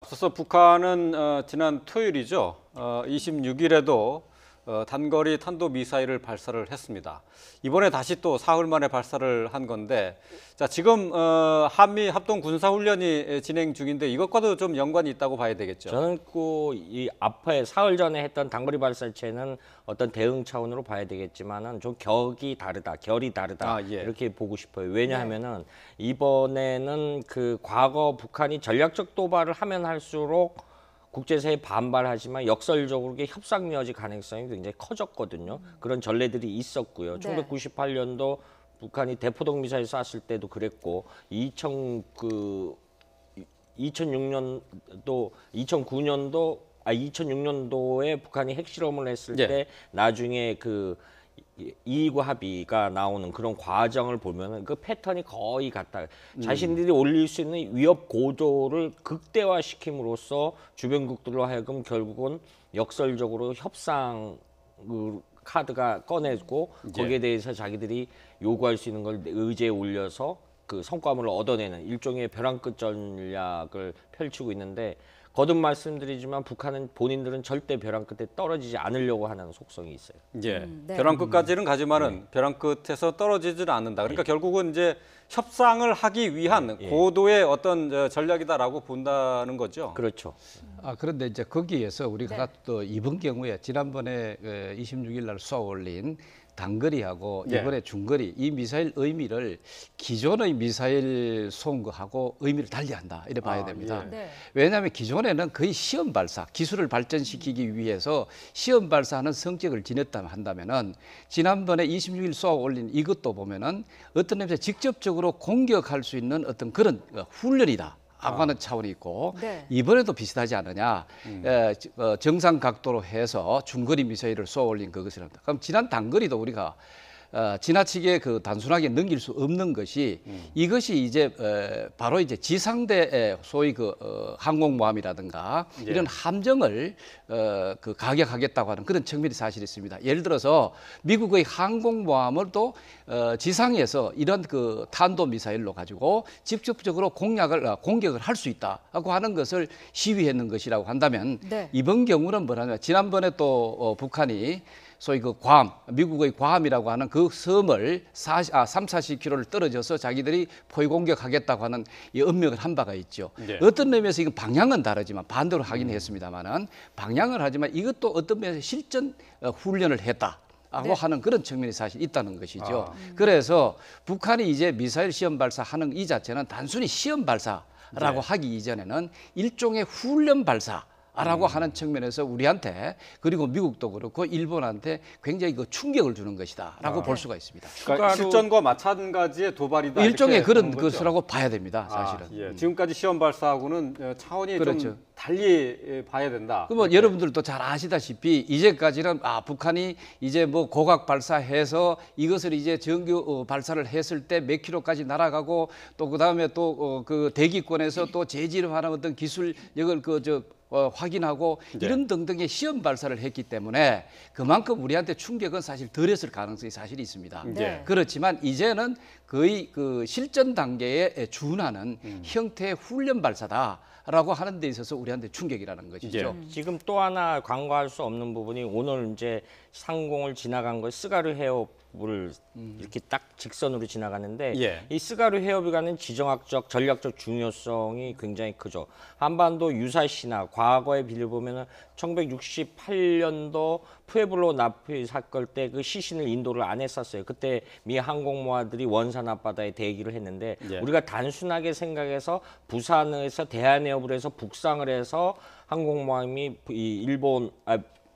앞서서 북한은 지난 토요일이죠. 26일에도 단거리 탄도미사일을 발사를 했습니다. 이번에 다시 또 사흘 만에 발사를 한 건데, 자, 지금 한미 합동 군사훈련이 진행 중인데 이것과도 좀 연관이 있다고 봐야 되겠죠. 저는 이 앞에 사흘 전에 했던 단거리 발사체는 어떤 대응 차원으로 봐야 되겠지만은 좀 결이 다르다 예. 이렇게 보고 싶어요. 왜냐하면은 이번에는 그 과거 북한이 전략적 도발을 하면 할수록 국제사회에 반발하지만 역설적으로 협상 여지 가능성이 굉장히 커졌거든요. 그런 전례들이 있었고요. 네. 1998년도 북한이 대포동 미사일 쐈을 때도 그랬고 2006년도에 북한이 핵실험을 했을 때 나중에 그 이의구 합의가 나오는 그런 과정을 보면은 그 패턴이 거의 같다. 자신들이 올릴 수 있는 위협 고도를 극대화시킴으로써 주변국들로 하여금 결국은 역설적으로 협상 카드가 꺼내고 거기에 대해서 자기들이 요구할 수 있는 걸 의제에 올려서 그 성과물을 얻어내는 일종의 벼랑 끝 전략을 펼치고 있는데, 거듭 말씀드리지만 북한은 본인들은 절대 벼랑 끝에 떨어지지 않으려고 하는 속성이 있어요. 예, 네. 벼랑 끝까지는 가지만은 벼랑 끝에서 떨어지지는 않는다. 그러니까 결국은 이제 협상을 하기 위한 고도의 어떤 전략이다라고 본다는 거죠. 그렇죠. 그런데 이제 거기에서 우리가 또 이번 경우에 지난번에 26일 날 쏘아 올린 단거리하고 이번에 중거리, 이 미사일 의미를 기존의 미사일 쏜 거하고 의미를 달리한다 이래 봐야 됩니다. 왜냐하면 기존에는 거의 시험 발사, 기술을 발전시키기 위해서 시험 발사하는 성격을 지녔다 한다면은 지난번에 26일 쏘아 올린 이것도 보면은 어떤 의미에서 직접적으로 공격할 수 있는 어떤 그런 훈련이다 하고 하는 차원이 있고, 이번에도 비슷하지 않느냐. 정상 각도로 해서 중거리 미사일을 쏘아 올린 그것이랍니다. 그럼 지난 단거리도 우리가 지나치게 그 단순하게 넘길 수 없는 것이 이것이 이제 바로 이제 지상대 소위 그 항공모함이라든가 이런 함정을 그 가격하겠다고 하는 그런 측면이 사실 있습니다. 예를 들어서 미국의 항공모함을 또 지상에서 이런 그 탄도 미사일로 가지고 직접적으로 공격을 할 수 있다고 하는 것을 시위했는 것이라고 한다면 이번 경우는 뭐냐면 지난번에 또 북한이 소위 그 괌, 미국의 괌이라고 하는 그 섬을 3, 40km를 떨어져서 자기들이 포위 공격하겠다고 하는 이 음명을 한 바가 있죠. 어떤 의미에서 이건 방향은 다르지만 반대로 하긴 했습니다만은 방향을 하지만 이것도 어떤 면에서 실전 훈련을 했다. 하고 하는 그런 측면이 사실 있다는 것이죠. 그래서 북한이 이제 미사일 시험 발사하는 이 자체는 단순히 시험 발사라고 하기 이전에는 일종의 훈련 발사. 라고 하는 측면에서 우리한테, 그리고 미국도 그렇고 일본한테 굉장히 그 충격을 주는 것이다라고 볼 수가 있습니다. 그러니까 실전과 마찬가지의 도발이다. 일종의 그런 것이라고 봐야 됩니다, 사실은. 지금까지 시험 발사하고는 차원이 좀 달리 봐야 된다. 뭐 여러분들도 잘 아시다시피 이제까지는 북한이 이제 뭐 고각 발사해서 이것을 이제 정규 발사를 했을 때 몇 킬로까지 날아가고 또 그다음에 또 그 대기권에서 또 재질하는 어떤 기술력을 확인하고 이런 등등의 시험 발사를 했기 때문에 그만큼 우리한테 충격은 사실 덜했을 가능성이 사실 있습니다. 그렇지만 이제는 거의 그 실전 단계에 준하는 형태의 훈련 발사다라고 하는 데 있어서 우리한테 충격이라는 것이죠. 지금 또 하나 간과할 수 없는 부분이 오늘 이제 상공을 지나간 거 스가르 해협을 이렇게 딱 직선으로 지나가는데 이 스가르 해협이 가는 지정학적 전략적 중요성이 굉장히 크죠. 한반도 유사시나 과거에 빌려보면은 1968년도 푸에블로 나프이 사건 때 그 시신을 인도를 안 했었어요. 그때 미 항공모함들이 원산 앞바다에 대기를 했는데 우리가 단순하게 생각해서 부산에서 대한해협으로 해서 북상을 해서 항공모함이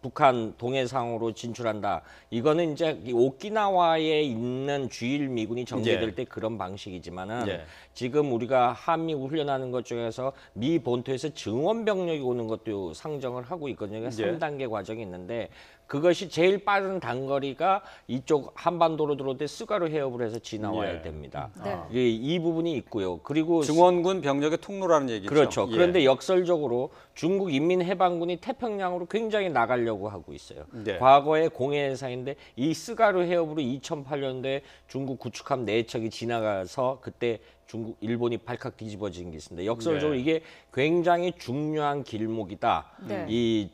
북한 동해상으로 진출한다. 이거는 이제 오키나와에 있는 주일 미군이 전개될 때 그런 방식이지만은 지금 우리가 한미 훈련하는 것 중에서 미 본토에서 증원 병력이 오는 것도 상정을 하고 있거든요. 3단계 과정이 있는데 그것이 제일 빠른 단거리가 이쪽 한반도로 들어올 때 스가르 해협을 해서 지나와야 됩니다. 이 부분이 있고요. 그리고 증원군 병력의 통로라는 얘기죠. 그렇죠. 그런데 역설적으로 중국 인민해방군이 태평양으로 굉장히 나가려고 하고 있어요. 과거의 공해해상인데 이 스가르 해협으로 2008년도에 중국 구축함 4척이 지나가서 그때 중국, 일본이 발칵 뒤집어진 게 있습니다. 역설적으로 이게 굉장히 중요한 길목이다. 네.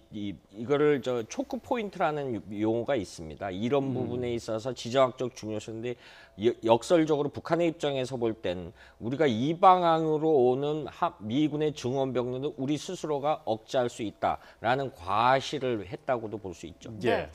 이거를 저 초크 포인트라는 용어가 있습니다. 이런 부분에 있어서 지정학적 중요성인데 역설적으로 북한의 입장에서 볼 땐 우리가 이 방향으로 오는 미군의 증원병력을 우리 스스로가 억제할 수 있다라는 과시를 했다고도 볼 수 있죠. 예.